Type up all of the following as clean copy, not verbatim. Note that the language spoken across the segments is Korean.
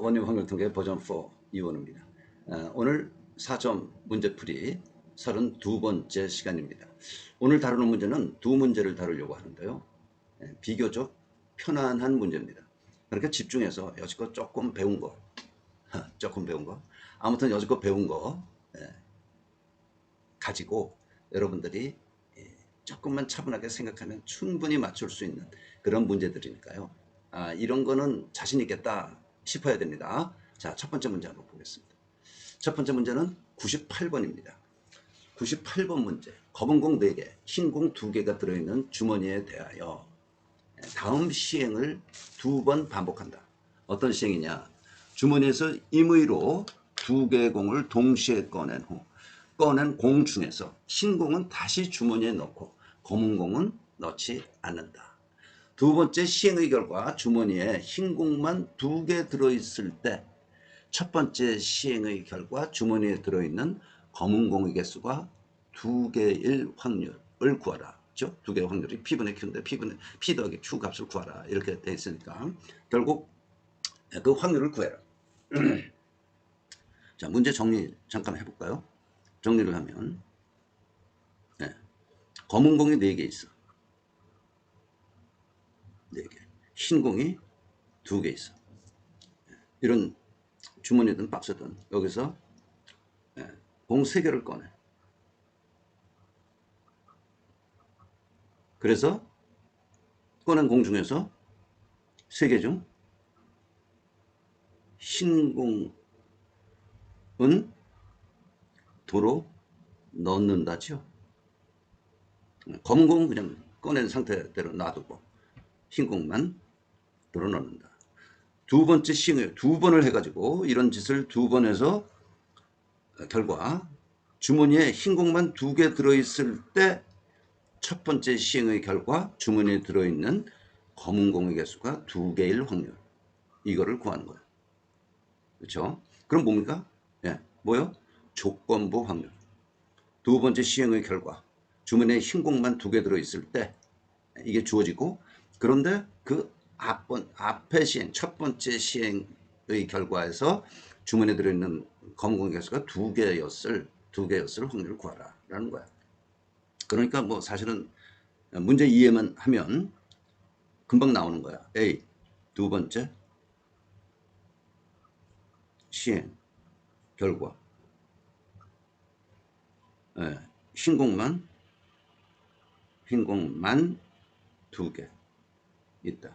원님 확률통계 버전 4 이원우입니다. 오늘 4점 문제풀이 32번째 시간입니다. 오늘 다루는 문제는 두 문제를 다루려고 하는데요. 비교적 편안한 문제입니다. 그러니까 집중해서 여지껏 조금 배운 거 아무튼 여지껏 배운 거 가지고 여러분들이 조금만 차분하게 생각하면 충분히 맞출 수 있는 그런 문제들이니까요. 이런 거는 자신 있겠다 싶어야 됩니다. 자, 첫 번째 문제 한번 보겠습니다. 첫 번째 문제는 98번입니다. 98번 문제. 검은 공 4개, 흰 공 2개가 들어있는 주머니에 대하여 다음 시행을 2번 반복한다. 어떤 시행이냐? 주머니에서 임의로 2개의 공을 동시에 꺼낸 후 꺼낸 공 중에서 흰 공은 다시 주머니에 넣고 검은 공은 넣지 않는다. 두 번째 시행의 결과 주머니에 흰 공만 2개 들어있을 때 첫 번째 시행의 결과 주머니에 들어있는 검은 공의 개수가 2개일 확률을 구하라. 그렇죠? 2개의 확률이 P분의 Q인데 P 더하기 Q 값을 구하라. 이렇게 돼 있으니까 결국 그 확률을 구해라. 자, 문제 정리 잠깐 해볼까요? 정리를 하면 검은 공이 4개 있어. 4개. 흰 공이 2개 있어. 이런 주머니든 박스든 여기서 공 3개를 꺼내. 그래서 꺼낸 공 중에서 3개 중 흰 공은 도로 넣는다죠. 검은 공은 그냥 꺼낸 상태대로 놔두고 흰 공만 도로 넣는다. 두 번째 시행을 2번을 해가지고 이런 짓을 2번 해서 결과 주머니에 흰 공만 2개 들어있을 때 첫 번째 시행의 결과 주머니에 들어있는 검은 공의 개수가 2개일 확률. 이거를 구하는 거예요. 그렇죠? 그럼 뭡니까? 뭐요? 조건부 확률. 두 번째 시행의 결과 주머니에 흰 공만 2개 들어있을 때 이게 주어지고, 그런데 그 앞에 시행, 첫 번째 시행의 결과에서 주머니에 들어있는 검은 공의 개수가 2개였을 확률을 구하라 라는 거야. 그러니까 뭐 사실은 문제 이해만 하면 금방 나오는 거야. A, 두 번째 시행 결과 흰 공만 2개 있다.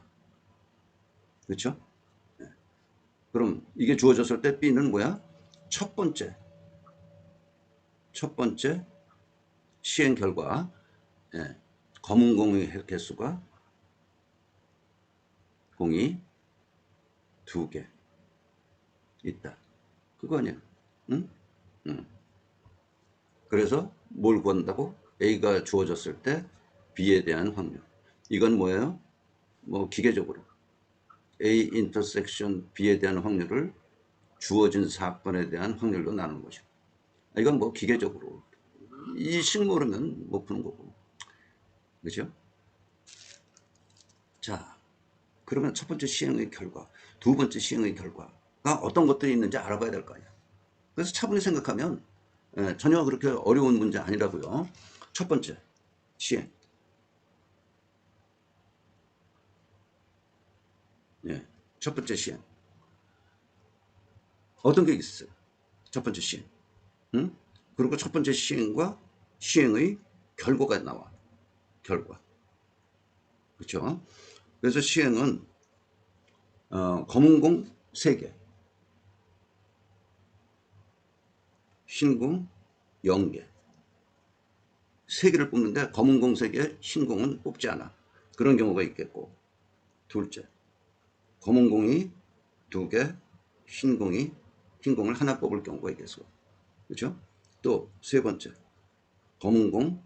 그렇죠? 그럼 이게 주어졌을 때 B는 뭐야? 첫 번째 시행 결과 검은 공의 개수가 공이 2개 있다. 그거 아니야? 응? 응. 그래서 뭘 구한다고? A가 주어졌을 때 B에 대한 확률. 이건 뭐예요? 뭐 기계적으로 A 인터섹션 B에 대한 확률을 주어진 사건에 대한 확률로 나누는 거죠. 이건 뭐 기계적으로 이 식 모르면 못 푸는 거고. 그죠? 자, 그러면 첫 번째 시행의 결과, 두 번째 시행의 결과가 어떤 것들이 있는지 알아봐야 될 거 아니야. 그래서 차분히 생각하면 전혀 그렇게 어려운 문제 아니라고요. 첫 번째 시행. 첫 번째 시행. 어떤 게 있어요? 첫 번째 시행. 응? 그리고 첫 번째 시행과 시행의 결과가 나와. 결과. 그렇죠? 그래서 시행은 검은 공 3개, 흰 공 0개. 3개를 뽑는데 검은 공 3개, 흰 공은 뽑지 않아. 그런 경우가 있겠고. 둘째, 검은 공이 2개, 흰 공을 하나 뽑을 경우가 있겠어. 그렇죠? 또 세 번째, 검은 공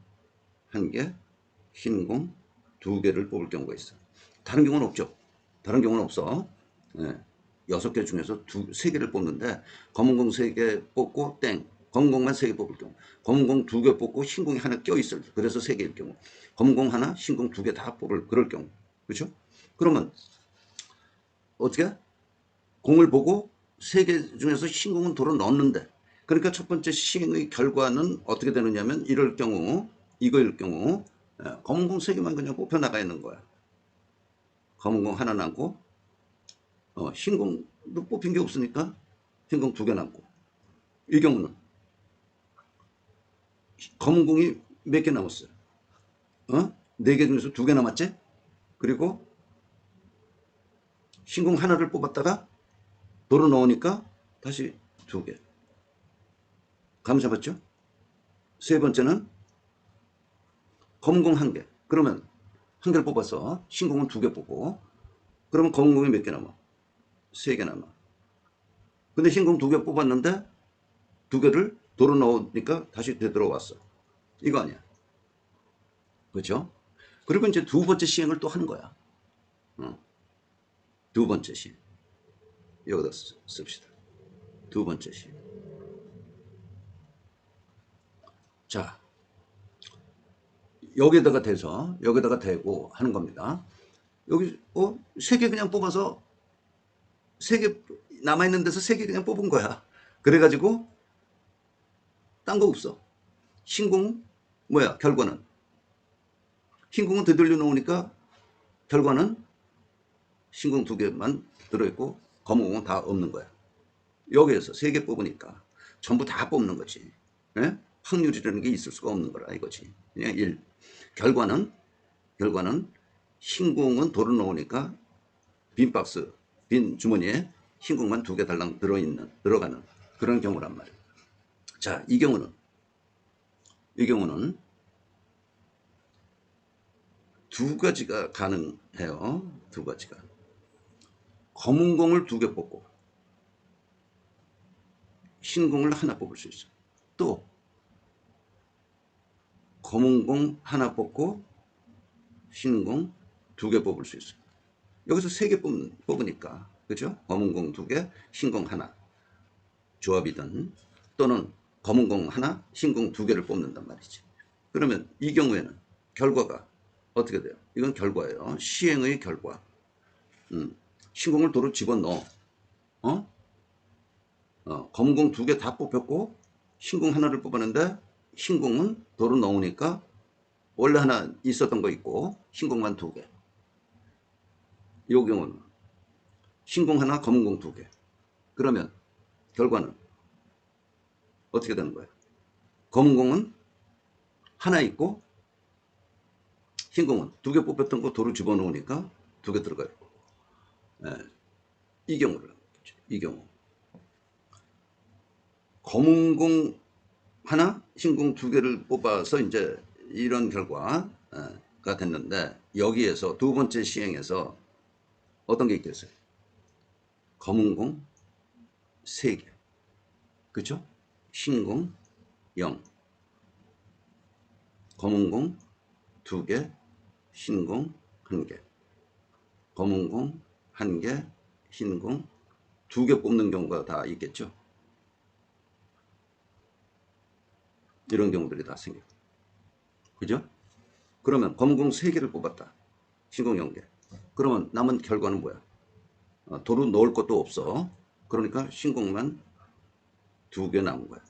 1개, 흰 공 2개를 뽑을 경우가 있어. 다른 경우는 없죠. 다른 경우는 없어. 6개 중에서 3개를 뽑는데 검은 공 3개 뽑고 땡. 검은 공만 3개 뽑을 경우. 검은 공 2개 뽑고 흰 공이 하나 껴있을 그래서 3개일 경우. 검은 공 하나, 흰 공 2개 다 뽑을 그럴 경우. 그렇죠? 그러면 어떻게? 공을 보고 세 개 중에서 신공은 도로 넣었는데, 그러니까 첫 번째 시행의 결과는 어떻게 되느냐면, 이럴 경우, 이거일 경우 검은 공 세 개만 그냥 뽑혀 나가 있는 거야. 검은 공 하나 남고 흰 공도 뽑힌 게 없으니까 흰 공 두 개 남고. 이 경우는 검은 공이 몇 개 남았어요? 네 개 중에서 두 개 남았지? 그리고 흰 공 하나를 뽑았다가 도로 넣으니까 다시 두 개. 감 잡았죠? 세 번째는 검은 공 한 개. 그러면 한 개를 뽑아서 흰 공은 두 개 뽑고, 그러면 검은 공이 몇 개 남아? 세 개 남아. 근데 흰 공 두 개 뽑았는데 두 개를 도로 넣으니까 다시 되돌아왔어. 이거 아니야. 그렇죠? 그리고 이제 두 번째 시행을 또 하는 거야. 두 번째 시행. 여기다 씁시다. 두 번째 시행. 자, 여기다가 대서 여기다가 대고 하는 겁니다. 여기 세 개 그냥 뽑아서 세 개 남아있는 데서 세 개 그냥 뽑은 거야. 그래가지고 딴 거 없어. 흰공 뭐야? 결과는 흰공은 되돌려 놓으니까 결과는 흰공 두 개만 들어있고 검은 공은 다 없는 거야. 여기에서 세 개 뽑으니까 전부 다 뽑는 거지. 예? 확률이라는 게 있을 수가 없는 거라 이거지. 그냥 1. 결과는 흰공은 도로 놓으니까 빈 박스, 빈 주머니에 흰공만 두 개 달랑 들어가는 그런 경우란 말이야. 자, 이 경우는 두 가지가 가능해요. 두 가지가. 검은 공을 두 개 뽑고 흰 공을 하나 뽑을 수 있어. 또 검은 공 하나 뽑고 흰 공 두 개 뽑을 수 있어. 여기서 세 개 뽑으니까, 그죠? 검은 공 두 개, 흰 공 하나. 조합이든, 또는 검은 공 하나, 흰 공 두 개를 뽑는단 말이지. 그러면 이 경우에는 결과가 어떻게 돼요? 이건 결과예요. 시행의 결과. 흰 공을 도로 집어넣어. 검은 공 두 개 다 뽑혔고 흰 공 하나를 뽑았는데 흰 공은 도로 넣으니까 원래 하나 있었던 거 있고 흰 공만 두 개. 이 경우는 흰 공 하나, 검은 공 두 개. 그러면 결과는 어떻게 되는 거예요? 검은 공은 하나 있고 흰 공은 두 개 뽑혔던 거 도로 집어넣으니까 두 개 들어가 있고. 이 경우를 이 경우 검은 공 하나, 흰 공 두 개를 뽑아서 이제 이런 결과가 됐는데, 여기에서 두 번째 시행에서 어떤 게 있겠어요? 검은 공 세 개, 그죠? 흰 공 0, 검은 공 두 개, 흰 공 한 개, 검은 공 한 개, 흰 공 두 개 뽑는 경우가 다 있겠죠? 이런 경우들이 다 생겨요. 그죠? 그러면 검은 공 세 개를 뽑았다. 흰 공 0개. 그러면 남은 결과는 뭐야? 도로 넣을 것도 없어. 그러니까 흰 공만 두 개 남은 거야.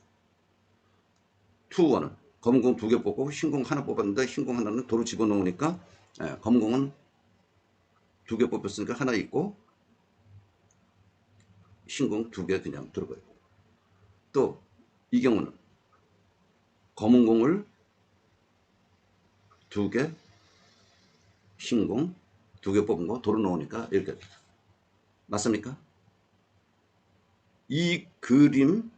투원은 검은 공 두 개 뽑고 흰 공 하나 뽑았는데 흰 공 하나는 도로 집어넣으니까 검은 공은 두 개 뽑혔으니까 하나 있고 흰 공 두 개 그냥 들어가 있고. 또 이 경우는 검은 공을 두 개, 흰 공 두 개 뽑은 거 도로 넣으니까 이렇게 됩니다. 맞습니까? 이 그림을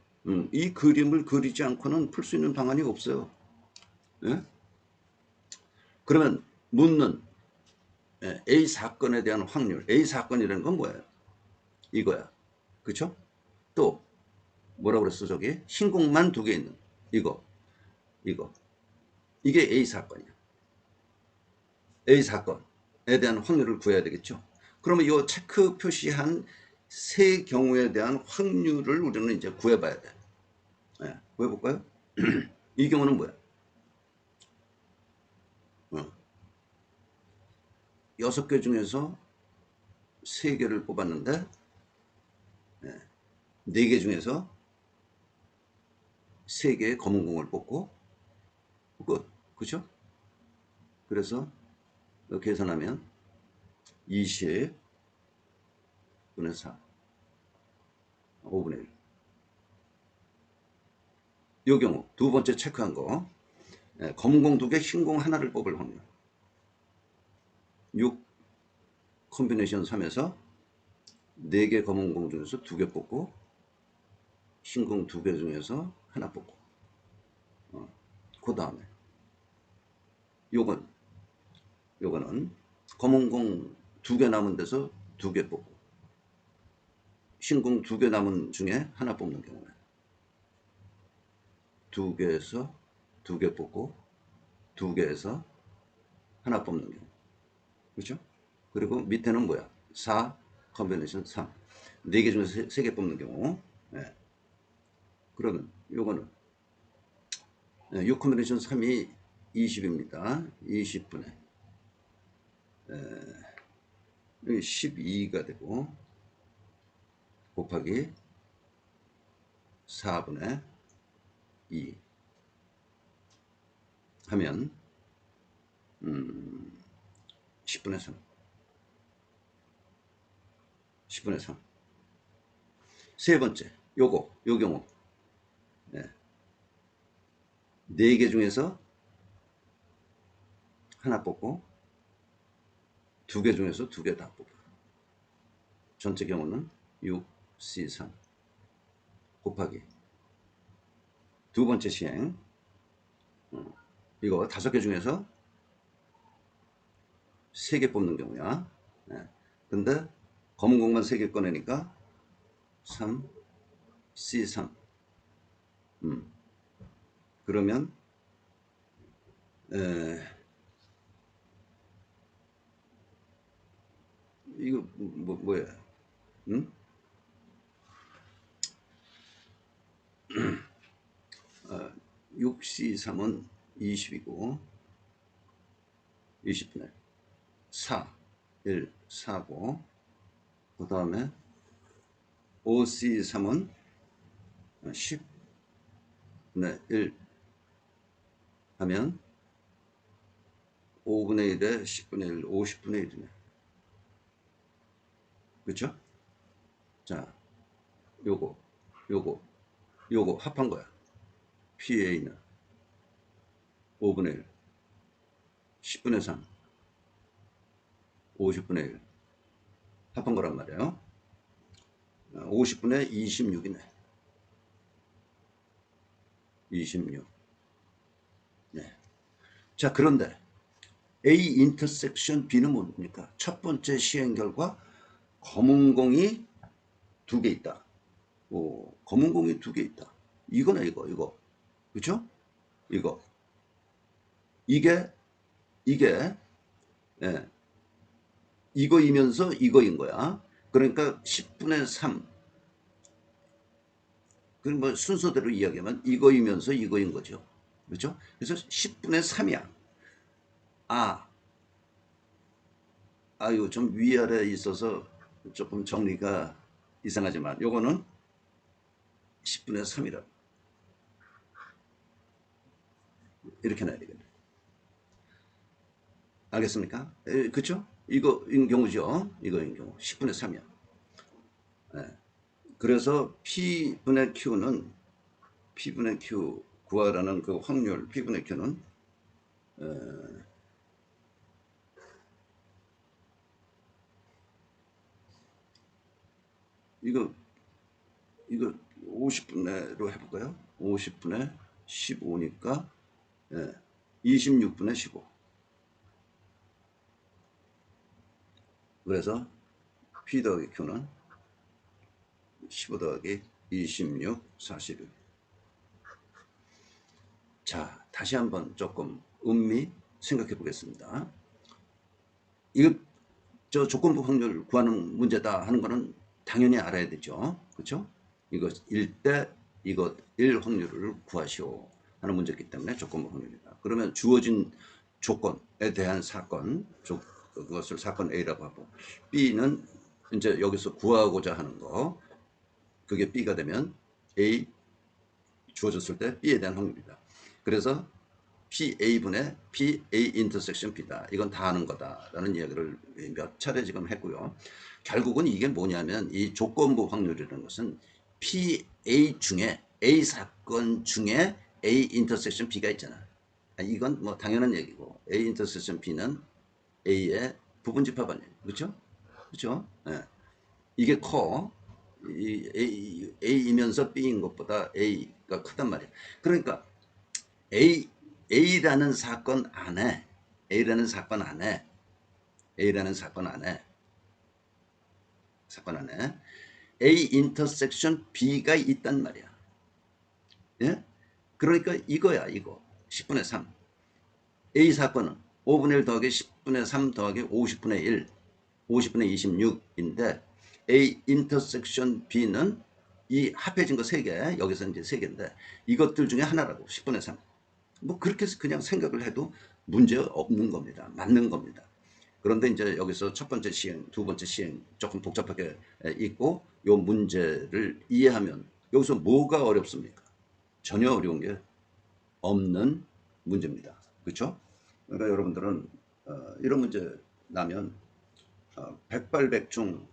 그리지 않고는 풀 수 있는 방안이 없어요. 예? 그러면 묻는 A 사건에 대한 확률, A 사건이라는 건 뭐예요? 이거야. 그쵸? 또 뭐라고 그랬어 저기? 흰공만 두 개 있는 이거. 이게 A 사건이야. A 사건에 대한 확률을 구해야 되겠죠. 그러면 이 체크 표시한 세 경우에 대한 확률을 우리는 이제 구해봐야 돼. 구해볼까요? 이 경우는 뭐야? 6개 중에서 3개를 뽑았는데 4개 중에서 3개의 검은 공을 뽑고 끝. 그죠? 그래서 계산하면 20분의 4, 5분의 1. 이 경우 두 번째 체크한 거, 검은 공 2개, 흰 공 하나를 뽑을 확률. 6 콤비네이션 3에서 4개 검은 공 중에서 2개 뽑고 흰 공 2개 중에서 하나 뽑고, 그 다음에 요거는 검은 공 2개 남은 데서 2개 뽑고 흰 공 2개 남은 중에 하나 뽑는 경우에 2개에서 2개 뽑고 2개에서 하나 뽑는 경우. 그렇죠? 그리고 밑에는 뭐야? 4 컨비네이션 3. 4개 중에서 3개 뽑는 경우. 네. 그러면 요거는 6 컨비네이션 3이 20입니다. 20분에 12가 되고 곱하기 4분의 2 하면 10분의 3. 10분의 3. 세 번째, 요 경우. 4개 중에서 하나 뽑고 2개 중에서 2개 다 뽑아. 전체 경우는 6, C3 곱하기 두 번째 시행. 이거 5개 중에서 3개 뽑는 경우야. 근데 검은 공만 3개 꺼내니까 3, C3. 그러면 이거 뭐야? 6C3은 20이고 20분의 4, 1, 4고 그 다음에 5C3은 10분의 1 하면 5분의 1에 10분의 1, 50분의 1이네. 그쵸? 자, 요거 합한 거야. PA는 5분의 1, 10분의 3, 50분의 1 합한 거란 말이에요. 50분의 26이네. 26. 네. 자, 그런데 A 인터섹션 B는 뭡니까? 첫 번째 시행 결과 검은 공이 2개 있다. 검은 공이 2개 있다. 이거네, 이거. 그쵸? 이게, 예, 이거이면서 이거인 거야. 그러니까 10분의 3. 그 뭐 순서대로 이야기하면 이거이면서 이거인 거죠. 그렇죠? 그래서 10분의 3이야. 아유, 좀 위아래 있어서 조금 정리가 이상하지만 요거는 10분의 3이라. 이렇게 놔야 되겠네. 알겠습니까? 그쵸? 이거인 경우죠. 이거인 경우. 10분의 3이야. 그래서 P분의 Q는 P분의 Q 구하라는 그 확률 P분의 Q는 이거 50분의로 해볼까요? 50분의 15니까 26분의 15. 그래서 P 더하기 Q는 15 더하기 26, 41. 자, 다시 한번 조금 음미 생각해 보겠습니다. 이거 저 조건부 확률 구하는 문제다 하는 거는 당연히 알아야 되죠. 그렇죠? 이거 1대 이거 1 확률을 구하시오 하는 문제이기 때문에 조건부 확률이다. 그러면 주어진 조건에 대한 사건, 그것을 사건 A라고 하고 B는 이제 여기서 구하고자 하는 거, 그게 B가 되면 A 주어졌을 때 B에 대한 확률이다. 그래서 PA분의 PA 인터섹션 B다. 이건 다 아는 거다라는 이야기를 몇 차례 지금 했고요. 결국은 이게 뭐냐면 이 조건부 확률이라는 것은 PA 중에 A 사건 중에 A 인터섹션 B가 있잖아. 이건 뭐 당연한 얘기고 A 인터섹션 B는 A의 부분 집합 아니에요. 그렇죠? 그렇죠? 예. 이게 커. A이면서 B인 것보다 A가 크단 말이야. 그러니까 A라는 사건 안에 A라는 사건 안에 A라는 사건 안에 A 인터섹션 B가 있단 말이야. 예? 그러니까 이거야 이거 10분의 3 A 사건은 5분의 1 더하기 10분의 3 더하기 50분의 1 50분의 26인데 A 인터섹션 B는 이 합해진 거 3개 여기서 이제 3개인데 이것들 중에 하나라고 10분의 3 뭐 그렇게 해서 그냥 생각을 해도 문제 없는 겁니다. 맞는 겁니다. 그런데 이제 여기서 첫 번째 시행, 두 번째 시행 조금 복잡하게 있고 요 문제를 이해하면 여기서 뭐가 어렵습니까? 전혀 어려운 게 없는 문제입니다. 그렇죠? 그러니까 여러분들은 이런 문제 나면 백발백중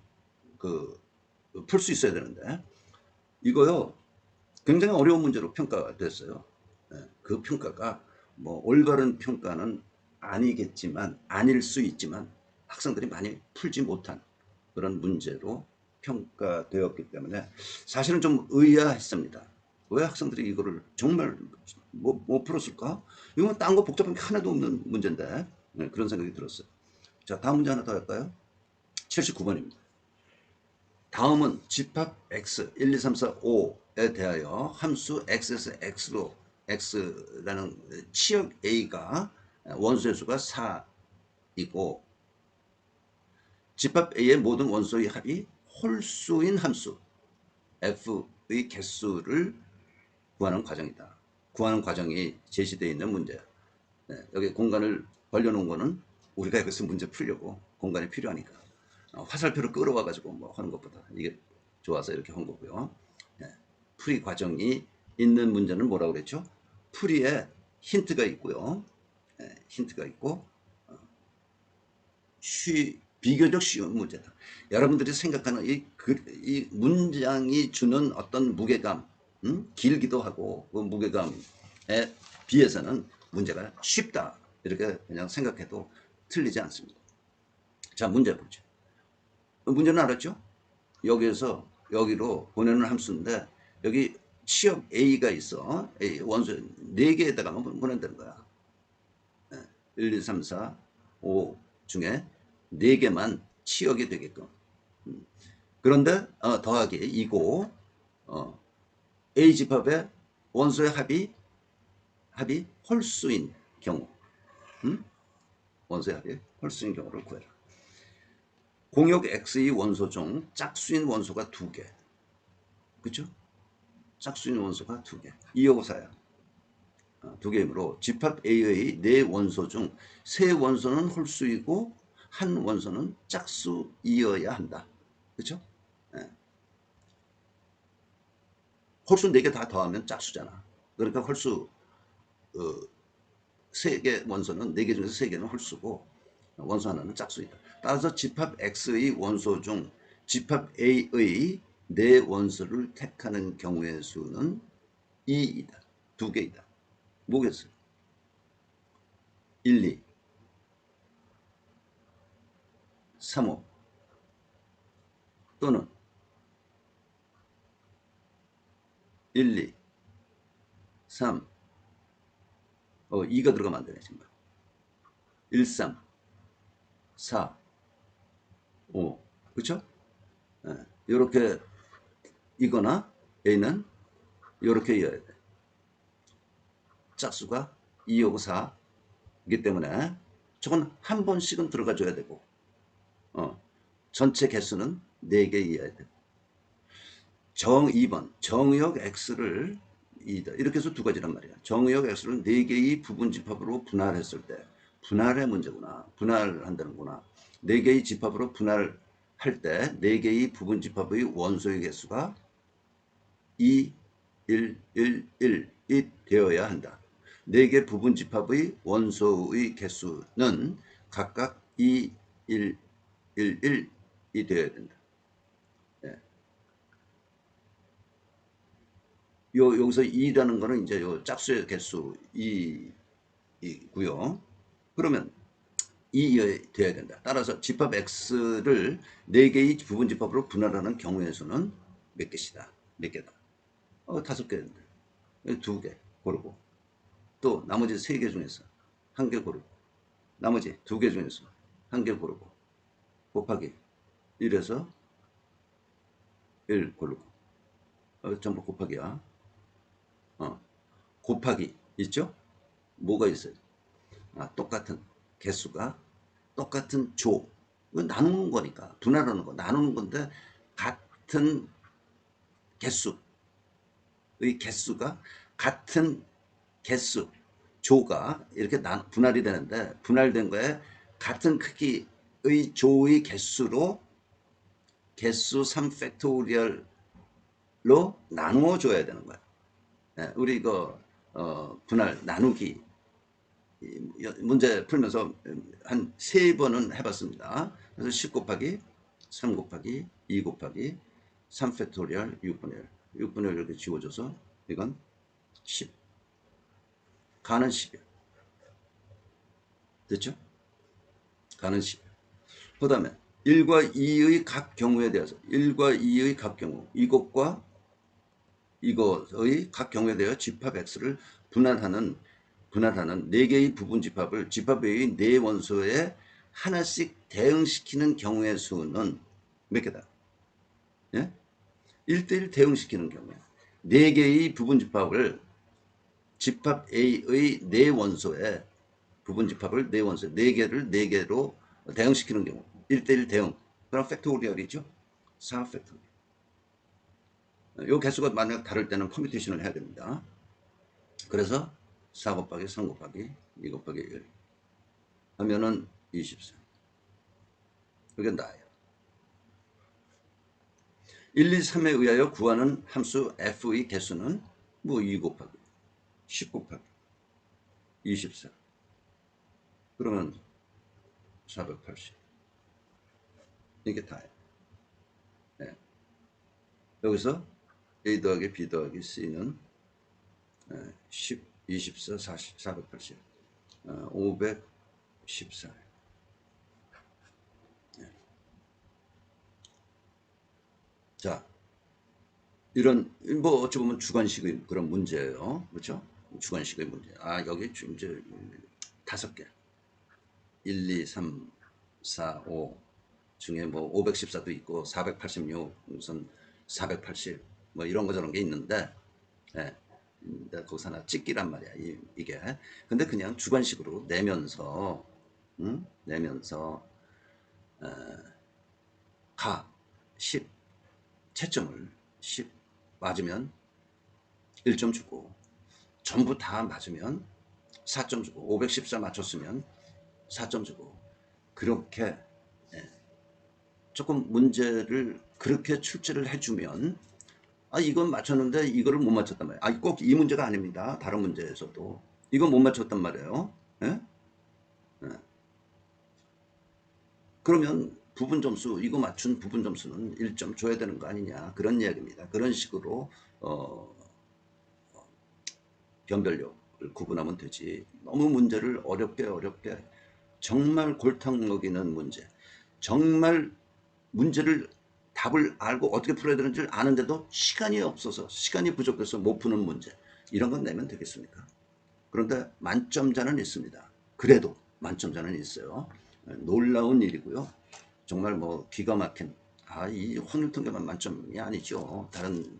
풀 수 있어야 되는데 이거요 굉장히 어려운 문제로 평가됐어요. 그 평가가 뭐 올바른 평가는 아니겠지만 아닐 수 있지만 학생들이 많이 풀지 못한 그런 문제로 평가되었기 때문에 사실은 좀 의아했습니다. 왜 학생들이 이거를 정말 못 풀었을까? 이건 딴 거 복잡한 게 하나도 없는 문제인데 그런 생각이 들었어요. 자, 다음 문제 하나 더 할까요? 79번입니다. 다음은 집합 x 1, 2, 3, 4, 5에 대하여 함수 x에서 x로 x라는 치역 a가 원소의 수가 4이고 집합 a의 모든 원소의 합이 홀수인 함수 f의 개수를 구하는 과정이다. 구하는 과정이 제시되어 있는 문제야. 여기 공간을 벌려놓은 거는 우리가 여기서 문제 풀려고 공간이 필요하니까 화살표를 끌어와 가지고 뭐 하는 것보다 이게 좋아서 이렇게 한 거고요. 풀이 과정이 있는 문제는 뭐라고 그랬죠? 풀이에 힌트가 있고요. 힌트가 있고 비교적 쉬운 문제다. 여러분들이 생각하는 이 문장이 주는 어떤 무게감, 길기도 하고 그 무게감에 비해서는 문제가 쉽다. 이렇게 그냥 생각해도 틀리지 않습니다. 자, 문제 보죠. 문제는 알았죠? 여기에서 여기로 보내는 함수인데 여기 치역 A가 있어. A 원소 4개에다가 보낸다는 거야. 1, 2, 3, 4, 5 중에 4개만 치역이 되게끔. 그런데 더하기 2고 A 집합의 원소의 합이 홀수인 경우 원소의 합이 홀수인 경우를 구해라. 공역 X의 원소 중 짝수인 원소가 2개. 그렇죠? 짝수인 원소가 2개. 2하고 4야. 2개이므로 집합 A의 4원소 중 3원소는 홀수이고 한 원소는 짝수이어야 한다. 그렇죠? 홀수 4개 다 더하면 짝수잖아. 그러니까 홀수 3개 원소는 4개 중에서 3개는 홀수고 원소 하나는 짝수이다. 따라서 집합 X의 원소 중 집합 A의 4원소를 택하는 경우의 수는 2이다. 2개이다. 뭐겠어요? 1, 2, 3, 5 또는 1, 2, 3 2가 들어가면 안 되네 지금. 1, 3, 4, 5 그렇죠? 이렇게 이거나 A는 이렇게 이어야 돼. 짝수가 2하고 4이기 때문에 저건 한 번씩은 들어가 줘야 되고 전체 개수는 4개이어야 되고 2번 정의역 X를 이렇게 해서 두 가지란 말이야. 정의역 X를 4개의 부분 집합으로 분할했을 때 분할의 문제구나. 분할한다는구나. 4개의 집합으로 분할할 때 4개의 부분 집합의 원소의 개수가 2, 1, 1, 1이 되어야 한다. 4개 부분집합의 원소의 개수는 각각 2, 1, 1, 1이 되어야 된다. 예. 여기서 2라는 거는 이제 요 짝수의 개수 2이고요. 그러면 2이 되어야 된다. 따라서 집합 X를 4개의 부분집합으로 분할하는 경우의 수는 몇 개시다. 몇 개다. 5개인데 2개 고르고, 또 나머지 3개 중에서 1개 고르고, 나머지 2개 중에서 1개 고르고, 곱하기 1에서 1 고르고, 전부 곱하기야. 곱하기 있죠? 뭐가 있어요? 똑같은 개수가 똑같은 조. 이건 나누는 거니까. 분할하는 거. 나누는 건데, 같은 개수의 개수가 같은 개수, 조가 이렇게 분할이 되는데, 분할된 거에 같은 크기의 조의 개수로 개수 3팩토리얼로 나누어 줘야 되는 거야. 우리 이거 분할 나누기 문제 풀면서 한 3번은 해봤습니다. 그래서 10 곱하기 3 곱하기 2 곱하기 3 팩토리얼 6분의 1 6분의 1 이렇게 지워줘서 이건 10 가는 10이야. 됐죠? 가는 10. 그 다음에 1과 2의 각 경우에 대해서 1과 2의 각 경우, 이것과 이것의 각 경우에 대하여 집합 X를 분할하는 4개의 부분 집합을 집합 A의 4원소에 하나씩 대응시키는 경우의 수는 몇 개다? 예? 1대1 대응시키는 경우에 4개의 부분 집합을 집합 A의 4원소에 부분 집합을 4원소 4개를 4개로 대응시키는 경우 1대1 대응. 그럼 팩토리얼이죠. 4팩토리얼. 이 개수가 만약 다를 때는 퍼뮤테이션을 해야 됩니다. 그래서 4 곱하기 3 곱하기 2 곱하기 1 하면은 24. 이게 나예요. 1, 2, 3에 의하여 구하는 함수 f의 개수는 뭐 2 곱하기 10 곱하기 24. 그러면 480. 이게 다예요. 네. 여기서 A 더하기 B 더하기 C는 10, 24, 40, 480, 514. 네. 자, 이런 뭐 어찌 보면 주관식의 그런 문제예요. 그렇죠? 주관식의 문제. 여기 이제 5개. 1, 2, 3, 4, 5 중에 뭐 514도 있고 486, 무슨 480, 뭐 이런 거 저런 게 있는데, 예, 거기서 하나 찍기란 말이야. 이게. 근데 그냥 주관식으로 내면서, 내면서, 가, 10, 채점을 10 맞으면 1점 주고, 전부 다 맞으면 4점 주고, 514 맞췄으면 4점 주고, 그렇게 조금 문제를 그렇게 출제를 해주면, 이건 맞췄는데 이거를 못 맞췄단 말이에요. 꼭 이 문제가 아닙니다. 다른 문제에서도 이건 못 맞췄단 말이에요. 예? 예. 그러면 부분 점수, 이거 맞춘 부분 점수는 1점 줘야 되는 거 아니냐, 그런 이야기입니다. 그런 식으로 변별력을 구분하면 되지, 너무 문제를 어렵게 정말 골탕 먹이는 문제, 정말 문제를 답을 알고 어떻게 풀어야 되는지를 아는데도 시간이 없어서, 시간이 부족해서 못 푸는 문제, 이런 건 내면 되겠습니까? 그런데 만점자는 있습니다. 그래도 만점자는 있어요. 놀라운 일이고요. 정말 뭐 기가 막힌, 이 혼혈통계만 만점이 아니죠. 다른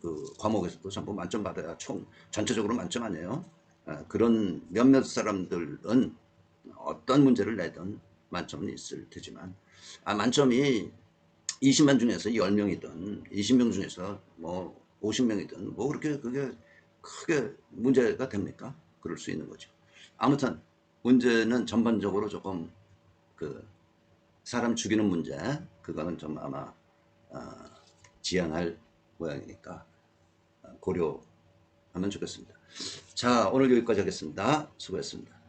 그 과목에서도 전부 만점 받아야 전체적으로 만점 아니에요. 그런 몇몇 사람들은 어떤 문제를 내든 만점은 있을 테지만, 만점이 20만 중에서 10명이든 20명 중에서 뭐 50명이든 뭐 그렇게 그게 크게 문제가 됩니까? 그럴 수 있는 거죠. 아무튼 문제는 전반적으로 조금 그 사람 죽이는 문제, 그거는 좀 아마 지양할 모양이니까 고려하면 좋겠습니다. 자, 오늘 여기까지 하겠습니다. 수고했습니다.